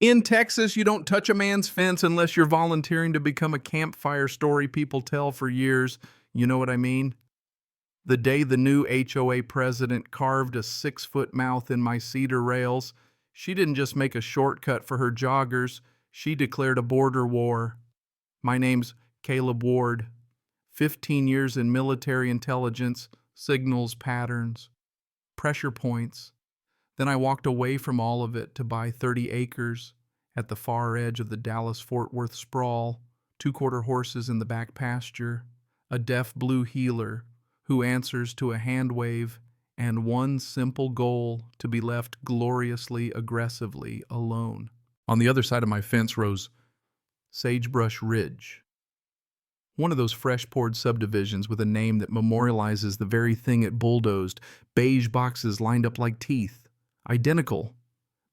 In Texas, you don't touch a man's fence unless you're volunteering to become a campfire story people tell for years. You know what I mean? The day the new HOA president carved a 6-foot mouth in my cedar rails, she didn't just make a shortcut for her joggers, she declared a border war. My name's Caleb Ward. 15 years in military intelligence, signals patterns, pressure points. Then I walked away from all of it to buy 30 acres at the far edge of the Dallas-Fort Worth sprawl, 2-quarter horses in the back pasture, a deaf blue heeler who answers to a hand wave, and one simple goal: to be left gloriously, aggressively alone. On the other side of my fence rose Sagebrush Ridge, one of those fresh-poured subdivisions with a name that memorializes the very thing it bulldozed. Beige boxes lined up like teeth. Identical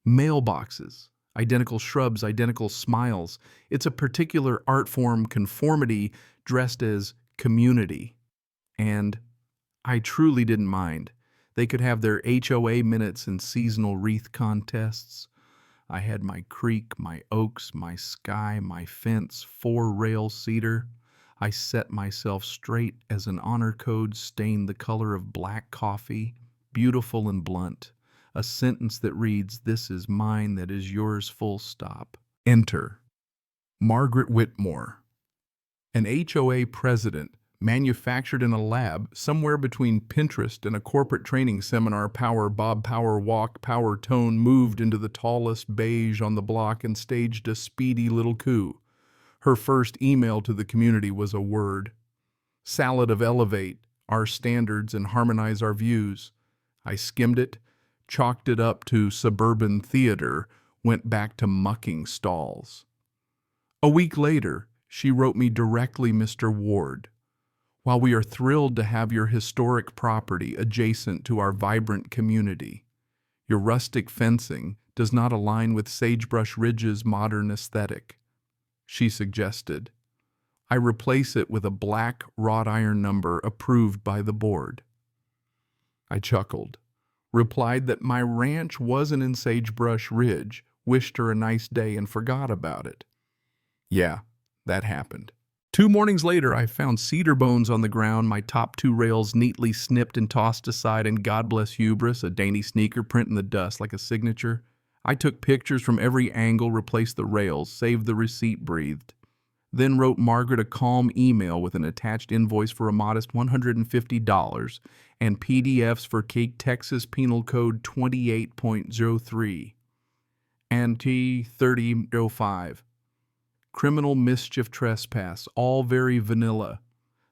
mailboxes, identical shrubs, identical smiles. It's a particular art form, conformity, dressed as community. And I truly didn't mind. They could have their HOA minutes and seasonal wreath contests. I had my creek, my oaks, my sky, my fence, 4-rail cedar. I set myself straight as an honor code stained the color of black coffee, beautiful and blunt. A sentence that reads, "This is mine, that is yours, full stop." Enter Margaret Whitmore, an HOA president, manufactured in a lab somewhere between Pinterest and a corporate training seminar. Power Bob, power walk, power tone, moved into the tallest beige on the block and staged a speedy little coup. Her first email to the community was a word: salad of elevate our standards and harmonize our views. I skimmed it, chalked it up to suburban theater, went back to mucking stalls. A week later, she wrote me directly, "Mr. Ward, while we are thrilled to have your historic property adjacent to our vibrant community, your rustic fencing does not align with Sagebrush Ridge's modern aesthetic." She suggested I replace it with a black wrought iron number approved by the board. I chuckled, replied that my ranch wasn't in Sagebrush Ridge, wished her a nice day, and forgot about it. Yeah, that happened. 2 mornings later, I found cedar bones on the ground, my top 2 rails neatly snipped and tossed aside, and God bless hubris, a dainty sneaker print in the dust like a signature. I took pictures from every angle, replaced the rails, saved the receipt, breathed. Then wrote Margaret a calm email with an attached invoice for a modest $150 and PDFs for Texas Penal Code 28.03 and T3005. Criminal mischief trespass, all very vanilla,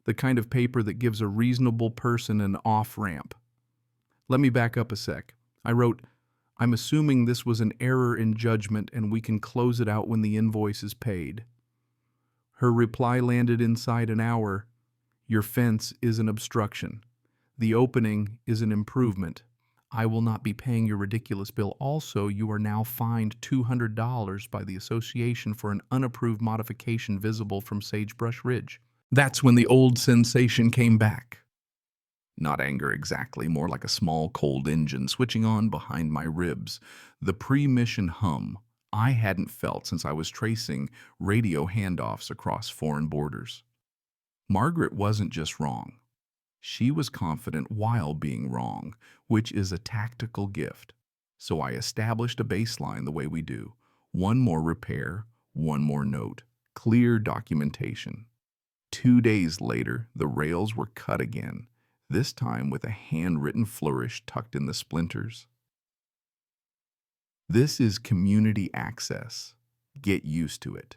the kind of paper that gives a reasonable person an off-ramp. Let me back up a sec. I wrote, "I'm assuming this was an error in judgment and we can close it out when the invoice is paid." Her reply landed inside an hour. "Your fence is an obstruction. The opening is an improvement. I will not be paying your ridiculous bill. Also, you are now fined $200 by the association for an unapproved modification visible from Sagebrush Ridge." That's when the old sensation came back. Not anger exactly, more like a small cold engine switching on behind my ribs. The pre-mission hum I hadn't felt since I was tracing radio handoffs across foreign borders. Margaret wasn't just wrong. She was confident while being wrong, which is a tactical gift. So I established a baseline the way we do. One more repair, one more note, clear documentation. 2 days later, the rails were cut again, this time with a handwritten flourish tucked in the splinters. This is community access. Get used to it.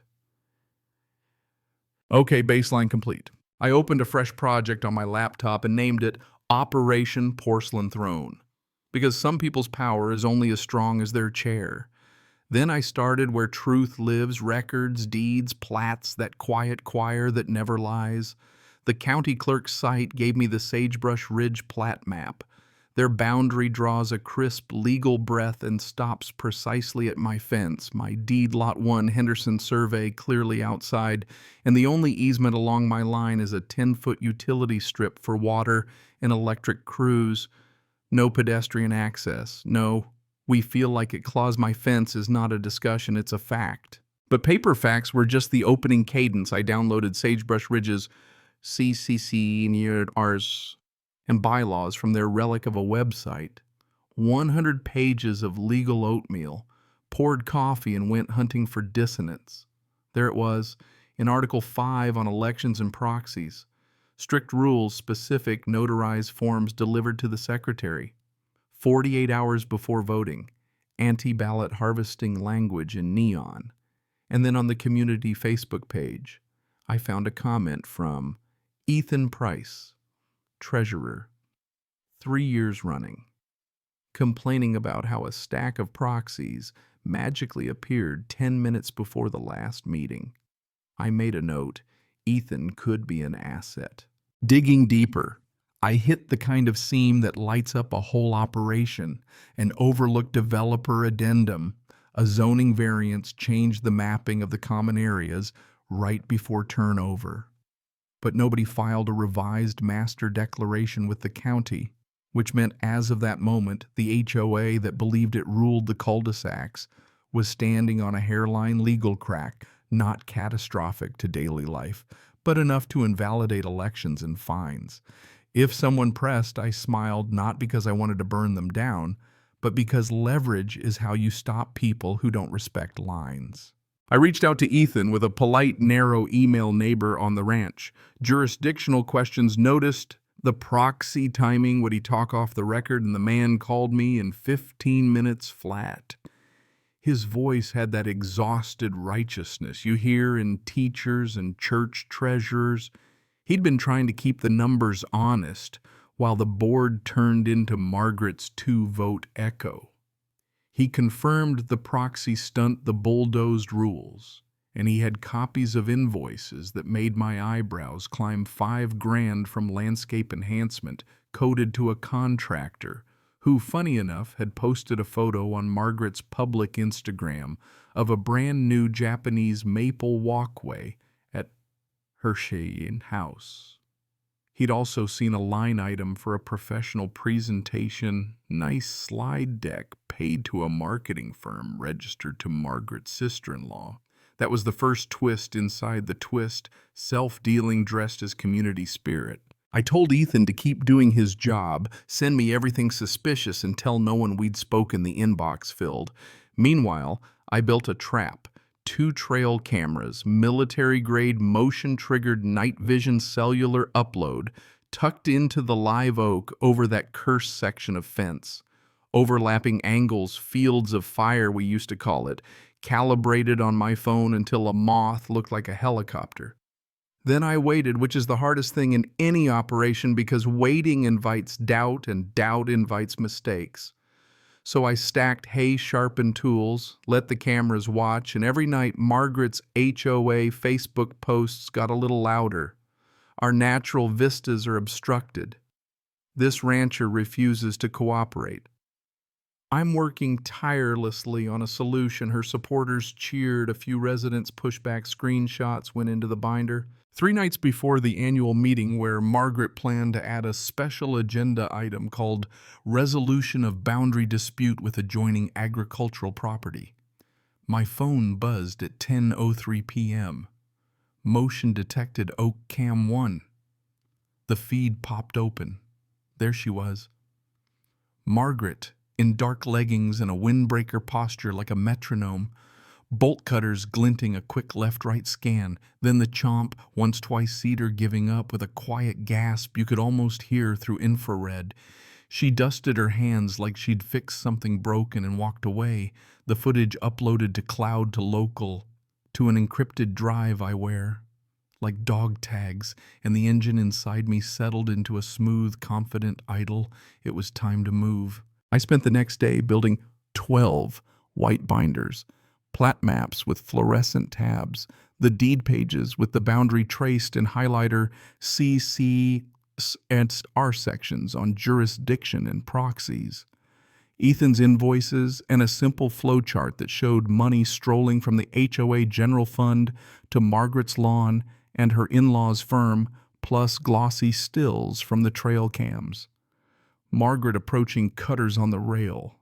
Okay, baseline complete. I opened a fresh project on my laptop and named it Operation Porcelain Throne, because some people's power is only as strong as their chair. Then I started where truth lives: records, deeds, plats, that quiet choir that never lies. The county clerk's site gave me the Sagebrush Ridge plat map. Their boundary draws a crisp legal breath and stops precisely at my fence, my deed lot 1 Henderson survey clearly outside, and the only easement along my line is a 10-foot utility strip for water and electric crews. No pedestrian access, no We feel like it claws my fence is not a discussion, it's a fact. But paper facts were just the opening cadence. I downloaded Sagebrush Ridge's CCC near ours and bylaws from their relic of a website. 100 pages of legal oatmeal, poured coffee and went hunting for dissonance. There it was, in Article 5 on elections and proxies. Strict rules, specific, notarized forms delivered to the secretary. 48 hours before voting. Anti-ballot harvesting language in neon. And then on the community Facebook page, I found a comment from Ethan Price, treasurer, 3 years running, complaining about how a stack of proxies magically appeared 10 minutes before the last meeting. I made a note, Ethan could be an asset. Digging deeper, I hit the kind of seam that lights up a whole operation, an overlooked developer addendum. A zoning variance changed the mapping of the common areas right before turnover. But nobody filed a revised master declaration with the county, which meant as of that moment, the HOA that believed it ruled the cul-de-sacs was standing on a hairline legal crack, not catastrophic to daily life, but enough to invalidate elections and fines. If someone pressed, I smiled not because I wanted to burn them down, but because leverage is how you stop people who don't respect lines. I reached out to Ethan with a polite, narrow email neighbor on the ranch. Jurisdictional questions noticed. The proxy timing, would he talk off the record? And the man called me in 15 minutes flat. His voice had that exhausted righteousness you hear in teachers and church treasurers. He'd been trying to keep the numbers honest while the board turned into Margaret's 2-vote echo. He confirmed the proxy stunt the bulldozed rules, and he had copies of invoices that made my eyebrows climb $5,000 from landscape enhancement coded to a contractor who, funny enough, had posted a photo on Margaret's public Instagram of a brand new Japanese maple walkway at her Cheyenne house. He'd also seen a line item for a professional presentation, nice slide deck paid to a marketing firm registered to Margaret's sister-in-law. That was the first twist inside the twist, self-dealing dressed as community spirit. I told Ethan to keep doing his job, send me everything suspicious and tell no one we'd spoken the inbox filled. Meanwhile, I built a trap. 2 trail cameras, military-grade motion-triggered night vision cellular upload, tucked into the live oak over that cursed section of fence. Overlapping angles, fields of fire we used to call it, calibrated on my phone until a moth looked like a helicopter. Then I waited, which is the hardest thing in any operation because waiting invites doubt and doubt invites mistakes. So I stacked hay-sharpened tools, let the cameras watch, and every night Margaret's HOA Facebook posts got a little louder. Our natural vistas are obstructed. This rancher refuses to cooperate. I'm working tirelessly on a solution. Her supporters cheered. A few residents' pushback screenshots went into the binder. 3 nights before the annual meeting where Margaret planned to add a special agenda item called Resolution of Boundary Dispute with Adjoining Agricultural Property. My phone buzzed at 10:03 p.m. Motion detected Oak Cam 1. The feed popped open. There she was. Margaret, in dark leggings and a windbreaker posture like a metronome, bolt cutters glinting a quick left-right scan, then the chomp, once-twice cedar giving up with a quiet gasp you could almost hear through infrared. She dusted her hands like she'd fixed something broken and walked away, the footage uploaded to cloud to local, to an encrypted drive I wear, like dog tags, and the engine inside me settled into a smooth, confident idle. It was time to move. I spent the next day building 12 white binders, plat maps with fluorescent tabs, the deed pages with the boundary traced and highlighter CC and R sections on jurisdiction and proxies, Ethan's invoices, and a simple flowchart that showed money strolling from the HOA general fund to Margaret's lawn and her in-laws' firm, plus glossy stills from the trail cams. Margaret approaching cutters on the rail.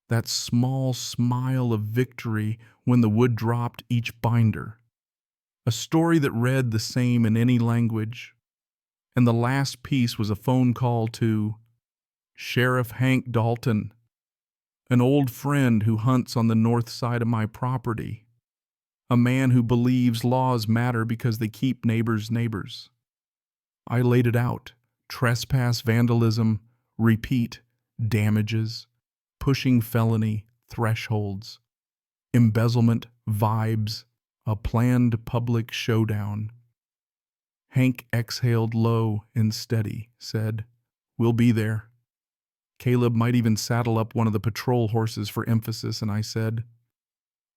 that small smile of victory when the wood dropped each binder. A story that read the same in any language. And the last piece was a phone call to Sheriff Hank Dalton, an old friend who hunts on the north side of my property, a man who believes laws matter because they keep neighbors neighbors. I laid it out: trespass, vandalism, repeat, damages, pushing felony, thresholds, embezzlement, vibes, a planned public showdown. Hank exhaled low and steady, said, "We'll be there." Caleb might even saddle up one of the patrol horses for emphasis, and I said,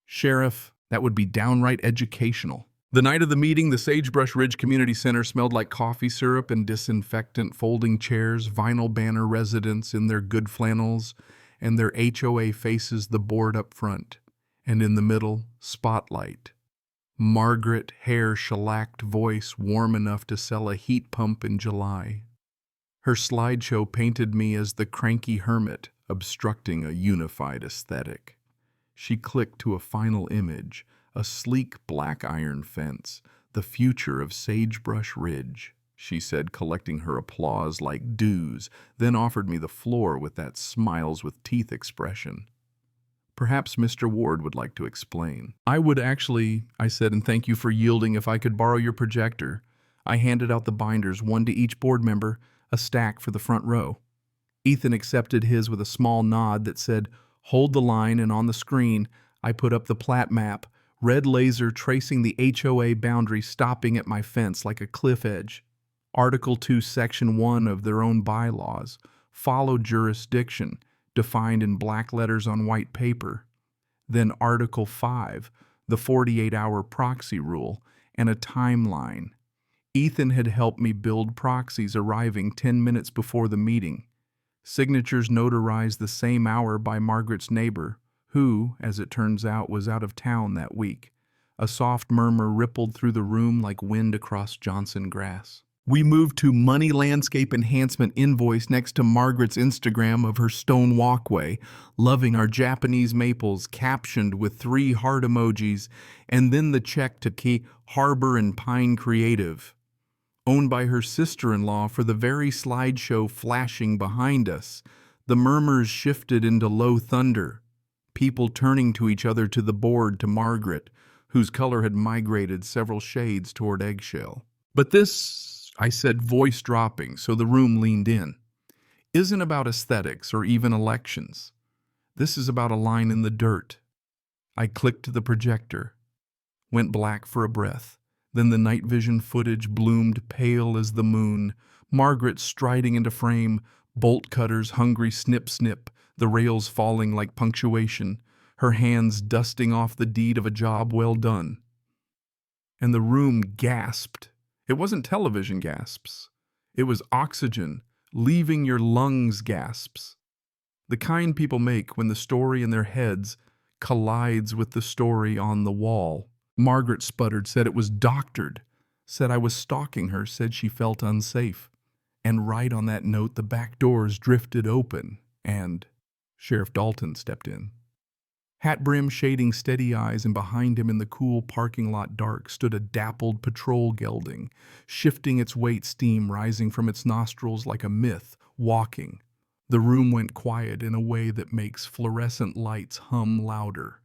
"Sheriff, that would be downright educational." The night of the meeting, the Sagebrush Ridge Community Center smelled like coffee syrup and disinfectant, folding chairs, vinyl banner residents in their good flannels, and their HOA faces the board up front. And in the middle, spotlight. Margaret, hair shellacked, voice warm enough to sell a heat pump in July. Her slideshow painted me as the cranky hermit, obstructing a unified aesthetic. She clicked to a final image, a sleek black iron fence, the future of Sagebrush Ridge, she said, collecting her applause like dues, then offered me the floor with that smiles with teeth expression. Perhaps Mr. Ward would like to explain. "I would actually," I said, "and thank you for yielding. If I could borrow your projector." I handed out the binders, one to each board member, a stack for the front row. Ethan accepted his with a small nod that said, "Hold the line," and on the screen, I put up the plat map, red laser tracing the HOA boundary, stopping at my fence like a cliff edge. Article 2, Section 1 of their own bylaws, follow jurisdiction, defined in black letters on white paper. Then Article 5, the 48-hour proxy rule, and a timeline. Ethan had helped me build proxies arriving 10 minutes before the meeting. Signatures notarized the same hour by Margaret's neighbor, who, as it turns out, was out of town that week. A soft murmur rippled through the room like wind across Johnson grass. We moved to money landscape enhancement invoice next to Margaret's Instagram of her stone walkway, loving our Japanese maples captioned with 3 heart emojis, and then the check to Key Harbor and Pine Creative, owned by her sister-in-law, for the very slideshow flashing behind us. The murmurs shifted into low thunder, people turning to each other, to the board, to Margaret, whose color had migrated several shades toward eggshell. "But this," I said, voice dropping so the room leaned in, "isn't about aesthetics or even elections. This is about a line in the dirt." I clicked the projector, went black for a breath. Then the night vision footage bloomed pale as the moon, Margaret striding into frame, bolt cutters hungry snip-snip, the rails falling like punctuation, her hands dusting off the deed of a job well done. And the room gasped. It wasn't television gasps. It was oxygen, leaving your lungs gasps. The kind people make when the story in their heads collides with the story on the wall. Margaret sputtered, said it was doctored, said I was stalking her, said she felt unsafe. And right on that note, the back doors drifted open, and Sheriff Dalton stepped in. Hat brim shading steady eyes, and behind him in the cool parking lot dark stood a dappled patrol gelding, shifting its weight, steam rising from its nostrils like a myth, walking. The room went quiet in a way that makes fluorescent lights hum louder.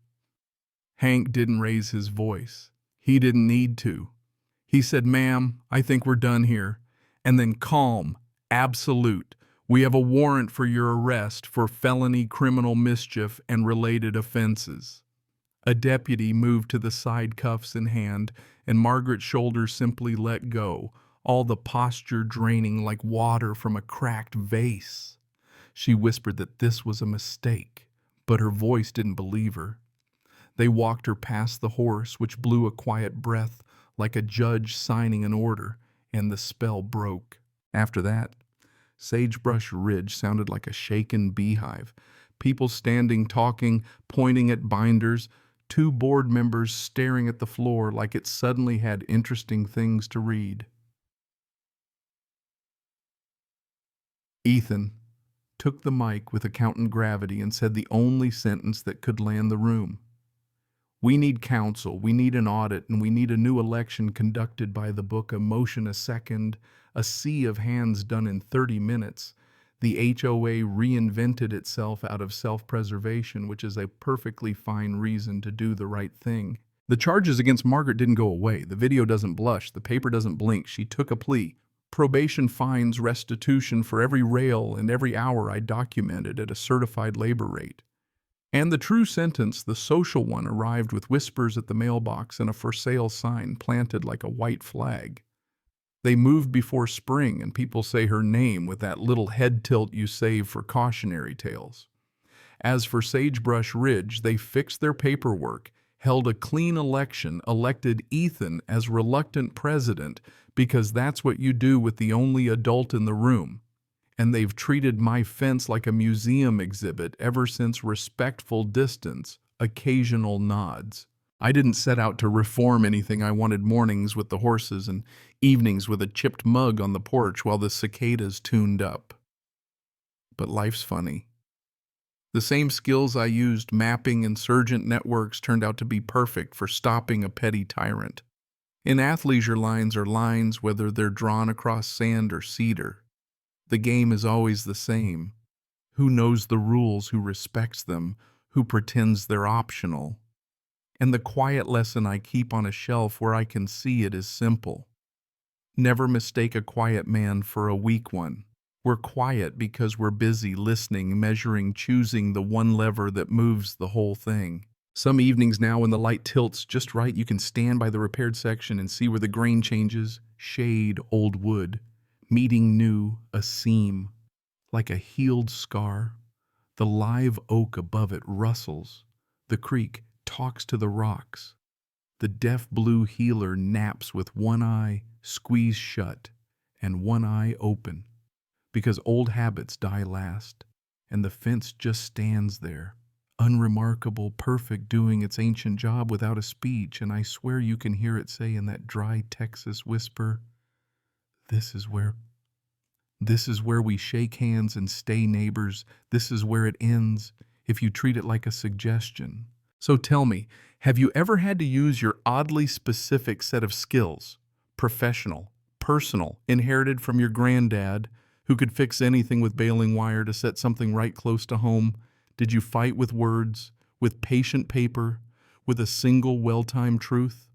Hank didn't raise his voice. He didn't need to. He said, "Ma'am, I think we're done here." And then calm, absolute. "We have a warrant for your arrest for felony criminal mischief and related offenses." A deputy moved to the side, cuffs in hand, and Margaret's shoulders simply let go, all the posture draining like water from a cracked vase. She whispered that this was a mistake, but her voice didn't believe her. They walked her past the horse, which blew a quiet breath like a judge signing an order, and the spell broke. After that, Sagebrush Ridge sounded like a shaken beehive. People standing, talking, pointing at binders, 2 board members staring at the floor like it suddenly had interesting things to read. Ethan, took the mic with accountant gravity and said the only sentence that could land the room. We need counsel, we need an audit, and we need a new election conducted by the book, a motion a second, a sea of hands done in 30 minutes. The HOA reinvented itself out of self-preservation, which is a perfectly fine reason to do the right thing. The charges against Margaret didn't go away. The video doesn't blush. The paper doesn't blink. She took a plea. Probation, fines, restitution for every rail and every hour I documented at a certified labor rate. And the true sentence, the social one, arrived with whispers at the mailbox and a for sale sign planted like a white flag. They moved before spring, and people say her name with that little head tilt you save for cautionary tales. As for Sagebrush Ridge, they fixed their paperwork, held a clean election, elected Ethan as reluctant president, because that's what you do with the only adult in the room. And they've treated my fence like a museum exhibit ever since. Respectful distance, occasional nods. I didn't set out to reform anything. I wanted mornings with the horses and evenings with a chipped mug on the porch while the cicadas tuned up. But life's funny. The same skills I used mapping insurgent networks turned out to be perfect for stopping a petty tyrant. In athleisure, lines are lines whether they're drawn across sand or cedar. The game is always the same. Who knows the rules, who respects them, who pretends they're optional. And the quiet lesson I keep on a shelf where I can see it is simple. Never mistake a quiet man for a weak one. We're quiet because we're busy listening, measuring, choosing the one lever that moves the whole thing. Some evenings now when the light tilts just right, you can stand by the repaired section and see where the grain changes, shade, old wood, meeting new, a seam, like a healed scar. The live oak above it rustles. The creek talks to the rocks. The deaf blue healer naps with one eye squeezed shut and one eye open, because old habits die last, and the fence just stands there, unremarkable, perfect, doing its ancient job without a speech, and I swear you can hear it say in that dry Texas whisper, This is where we shake hands and stay neighbors. This is where it ends, if you treat it like a suggestion. So tell me, have you ever had to use your oddly specific set of skills, professional, personal, inherited from your granddad, who could fix anything with baling wire to set something right close to home? Did you fight with words, with patient paper, with a single well-timed truth?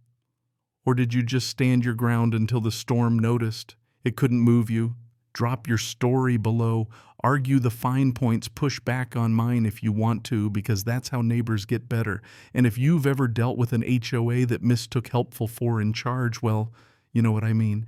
Or did you just stand your ground until the storm noticed it couldn't move you? Drop your story below, argue the fine points, push back on mine if you want to, because that's how neighbors get better. And if you've ever dealt with an HOA that mistook helpful for in charge, well, you know what I mean.